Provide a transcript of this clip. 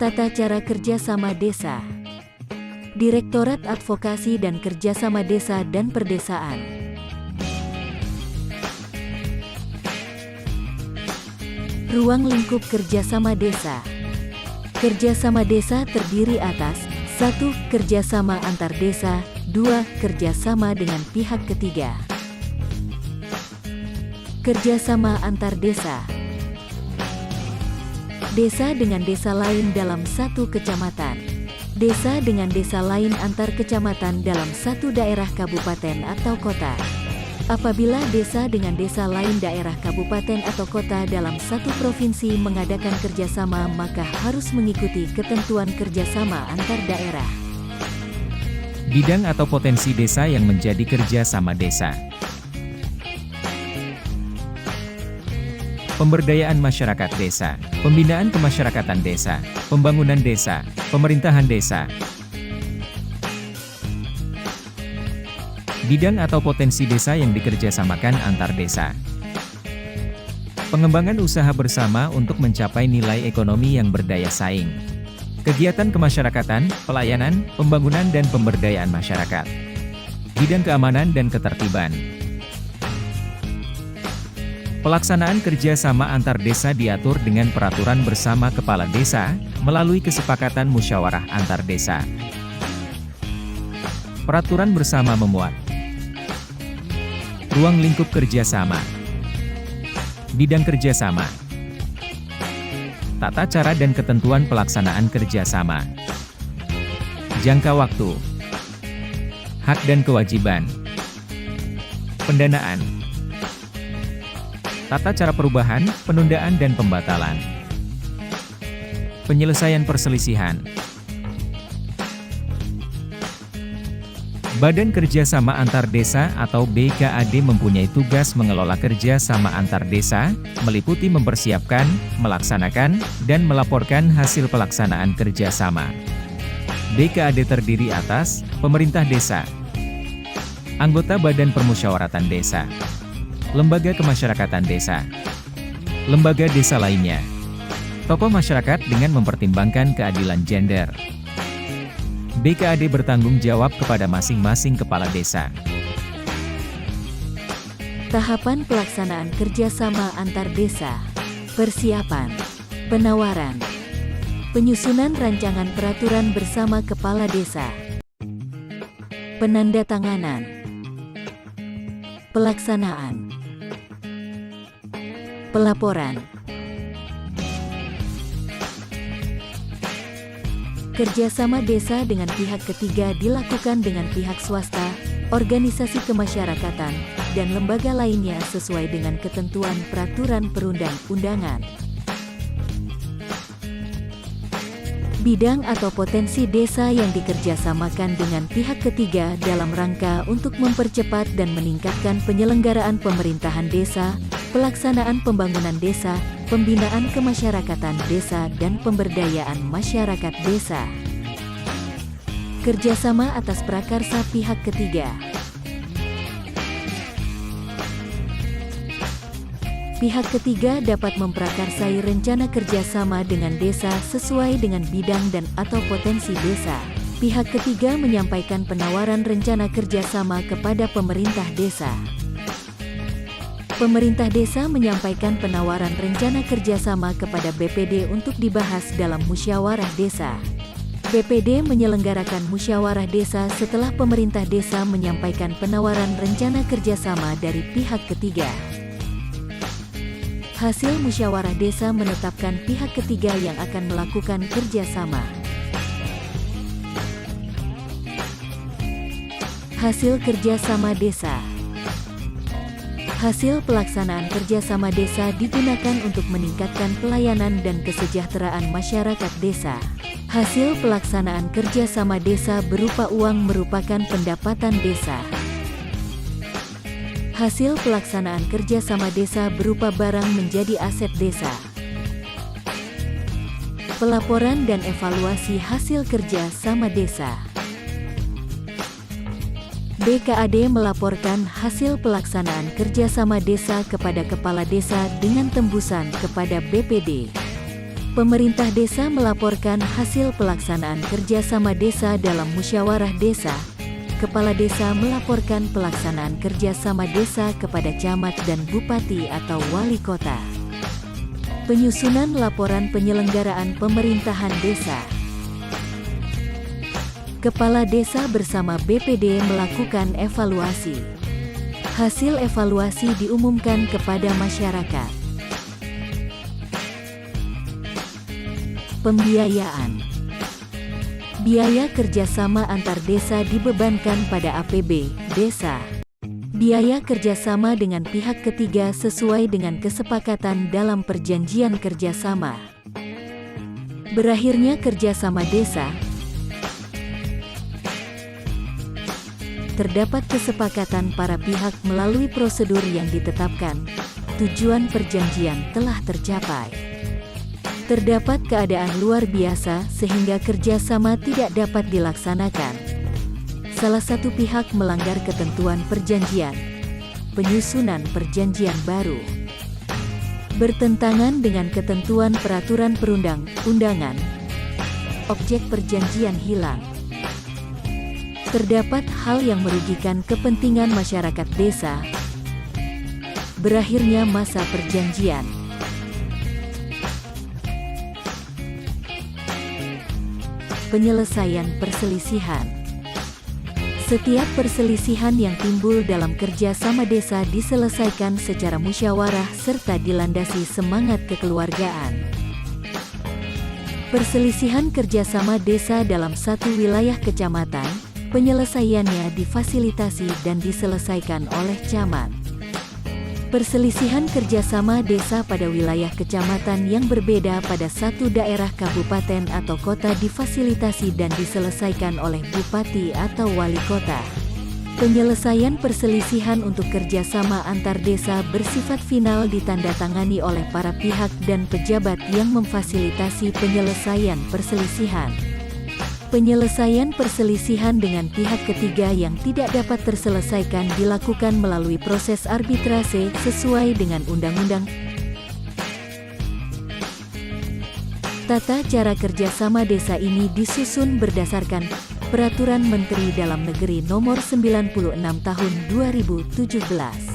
Tata cara kerjasama desa. Direktorat Advokasi dan Kerjasama Desa dan Perdesaan. Ruang lingkup kerjasama desa. Kerjasama desa terdiri atas 1. Kerjasama antar desa. 2. Kerjasama dengan pihak ketiga. Kerjasama antar desa. Desa dengan desa lain dalam satu kecamatan. Desa dengan desa lain antar kecamatan dalam satu daerah kabupaten atau kota. Apabila desa dengan desa lain daerah kabupaten atau kota dalam satu provinsi mengadakan kerjasama, maka harus mengikuti ketentuan kerjasama antar daerah. Bidang atau potensi desa yang menjadi kerjasama desa. Pemberdayaan masyarakat desa, pembinaan kemasyarakatan desa, pembangunan desa, pemerintahan desa. Bidang atau potensi desa yang dikerjasamakan antar desa. Pengembangan usaha bersama untuk mencapai nilai ekonomi yang berdaya saing. Kegiatan kemasyarakatan, pelayanan, pembangunan dan pemberdayaan masyarakat. Bidang keamanan dan ketertiban. Pelaksanaan kerjasama antar desa diatur dengan peraturan bersama kepala desa, melalui kesepakatan musyawarah antar desa. Peraturan bersama memuat ruang lingkup kerjasama, bidang kerjasama, tata cara dan ketentuan pelaksanaan kerjasama, jangka waktu, hak dan kewajiban, pendanaan, tata cara perubahan, penundaan dan pembatalan, penyelesaian perselisihan. Badan Kerjasama Antar Desa atau BKAD mempunyai tugas mengelola kerjasama antar desa, meliputi mempersiapkan, melaksanakan, dan melaporkan hasil pelaksanaan kerjasama. BKAD terdiri atas pemerintah desa, anggota Badan Permusyawaratan Desa, lembaga kemasyarakatan desa, lembaga desa lainnya, tokoh masyarakat dengan mempertimbangkan keadilan gender. BKAD bertanggung jawab kepada masing-masing kepala desa. Tahapan pelaksanaan kerjasama antar desa. Persiapan, penawaran, penyusunan rancangan peraturan bersama kepala desa, penandatanganan, pelaksanaan, pelaporan. Kerjasama desa dengan pihak ketiga dilakukan dengan pihak swasta, organisasi kemasyarakatan, dan lembaga lainnya sesuai dengan ketentuan peraturan perundang-undangan. Bidang atau potensi desa yang dikerjasamakan dengan pihak ketiga dalam rangka untuk mempercepat dan meningkatkan penyelenggaraan pemerintahan desa, pelaksanaan pembangunan desa, pembinaan kemasyarakatan desa dan pemberdayaan masyarakat desa. Kerjasama atas prakarsa pihak ketiga. Pihak ketiga dapat memprakarsai rencana kerjasama dengan desa sesuai dengan bidang dan atau potensi desa. Pihak ketiga menyampaikan penawaran rencana kerjasama kepada pemerintah desa. Pemerintah desa menyampaikan penawaran rencana kerjasama kepada BPD untuk dibahas dalam musyawarah desa. BPD menyelenggarakan musyawarah desa setelah pemerintah desa menyampaikan penawaran rencana kerjasama dari pihak ketiga. Hasil musyawarah desa menetapkan pihak ketiga yang akan melakukan kerjasama. Hasil kerjasama desa. Hasil pelaksanaan kerjasama desa digunakan untuk meningkatkan pelayanan dan kesejahteraan masyarakat desa. Hasil pelaksanaan kerjasama desa berupa uang merupakan pendapatan desa. Hasil pelaksanaan kerjasama desa berupa barang menjadi aset desa. Pelaporan dan evaluasi hasil kerja sama desa. BKAD melaporkan hasil pelaksanaan kerjasama desa kepada kepala desa dengan tembusan kepada BPD. Pemerintah desa melaporkan hasil pelaksanaan kerjasama desa dalam musyawarah desa. Kepala desa melaporkan pelaksanaan kerjasama desa kepada camat dan bupati atau wali kota. Penyusunan laporan penyelenggaraan pemerintahan desa. Kepala desa bersama BPD melakukan evaluasi. Hasil evaluasi diumumkan kepada masyarakat. Pembiayaan. Biaya kerjasama antar desa dibebankan pada APB desa. Biaya kerjasama dengan pihak ketiga sesuai dengan kesepakatan dalam perjanjian kerjasama. Berakhirnya kerjasama desa, terdapat kesepakatan para pihak melalui prosedur yang ditetapkan. Tujuan perjanjian telah tercapai. Terdapat keadaan luar biasa sehingga kerjasama tidak dapat dilaksanakan. Salah satu pihak melanggar ketentuan perjanjian. Penyusunan perjanjian baru bertentangan dengan ketentuan peraturan perundang-undangan. Objek perjanjian hilang. Terdapat hal yang merugikan kepentingan masyarakat desa. Berakhirnya masa perjanjian. Penyelesaian perselisihan. Setiap perselisihan yang timbul dalam kerjasama desa diselesaikan secara musyawarah serta dilandasi semangat kekeluargaan. Perselisihan kerjasama desa dalam satu wilayah kecamatan, penyelesaiannya difasilitasi dan diselesaikan oleh camat. Perselisihan kerjasama desa pada wilayah kecamatan yang berbeda pada satu daerah kabupaten atau kota difasilitasi dan diselesaikan oleh bupati atau wali kota. Penyelesaian perselisihan untuk kerjasama antar desa bersifat final ditandatangani oleh para pihak dan pejabat yang memfasilitasi penyelesaian perselisihan. Penyelesaian perselisihan dengan pihak ketiga yang tidak dapat terselesaikan dilakukan melalui proses arbitrase sesuai dengan undang-undang. Tata cara kerjasama desa ini disusun berdasarkan Peraturan Menteri Dalam Negeri Nomor 96 Tahun 2017.